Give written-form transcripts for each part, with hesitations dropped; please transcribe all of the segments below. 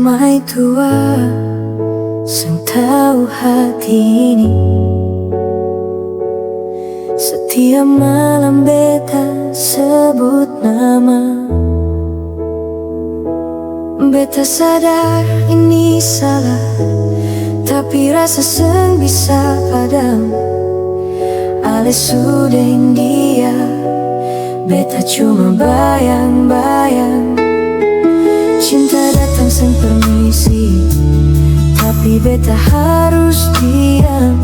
mai tua sang tahu hati ini. Setiap malam beta sebut nama, beta sadar ini salah, tapi rasa seng bisa padam. Ale sudah dia, beta cuma bayang-bayang. Cinta datang seng permisi, tapi beta harus diam.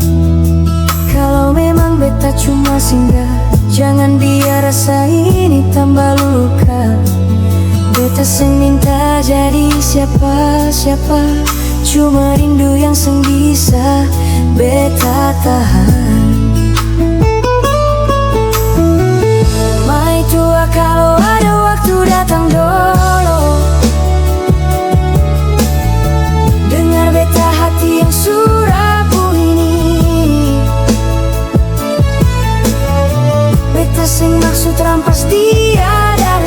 Kalau memang beta cuma singgah, jangan biar rasa ini tambah luka. Beta seng minta jadi siapa-siapa, cuma rindu yang seng bisa beta tahan. Mai tua kalau ada waktu datang dulu, dengar beta hati yang surapu ini. Beta seng maksud rampas dia dari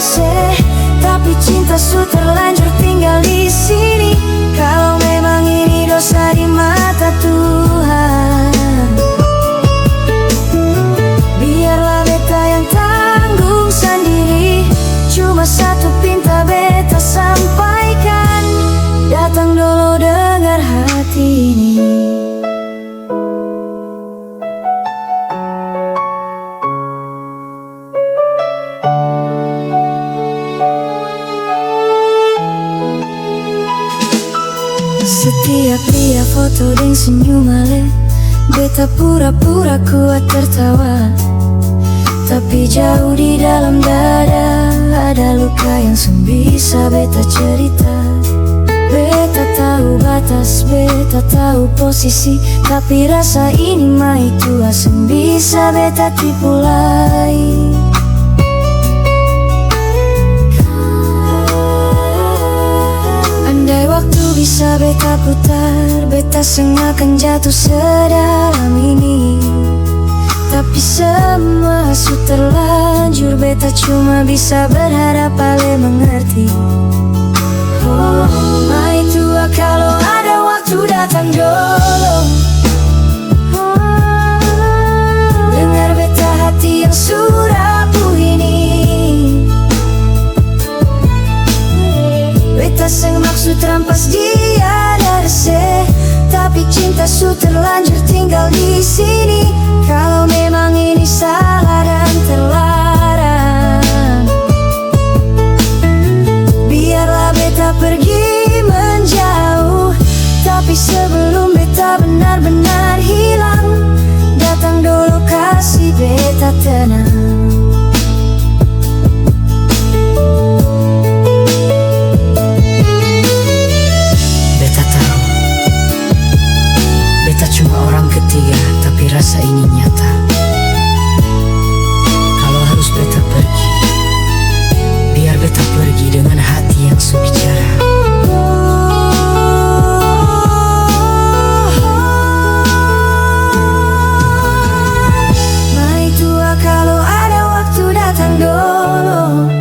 tapi cinta su terlanjur tinggal di sini. Kalau memang ini dosa di mata Tuhan, biarlah beta yang tanggung sendiri. Cuma satu pinta beta sampaikan, datang dulu dengar hati ini. Setiap lihat foto deng senyum ale, beta pura-pura kuat tertawa, tapi jauh di dalam dada ada luka yang seng bisa beta cerita. Beta tahu batas, beta tahu posisi, tapi rasa ini mai tua seng bisa beta tipu lagi. Andai waktu bisa beta putar, beta seng akan jatuh sedalam ini. Tapi semua su terlanjur, beta cuma bisa berharap ale mengerti. Oh, mai tua kalau ada waktu datang dulu, dengar beta hati yang surapu ini. Beta seng maksud rampas dia dari tapi cinta su terlanjur tinggal di sini. Kalau memang ini salah dan terlarang, biarlah beta pergi menjauh. Tapi sebelum beta benar-benar hilang, datang dulu kasih beta tenang. Cuma orang ketiga, tapi rasa ini nyata. Kalau harus beta pergi, biar beta pergi dengan hati yang subicara. Mai tua kalau ada waktu datang dulu,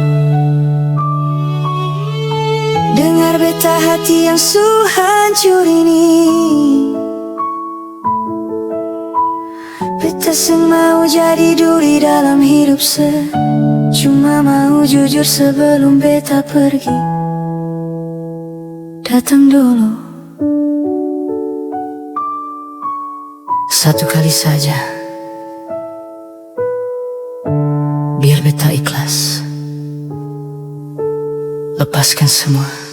dengar beta hati yang su hancur ini. Beta seng mau jadi duri dalam hidup cuma mau jujur sebelum beta pergi. Datang dulu satu kali saja, biar beta ikhlas lepaskan semua.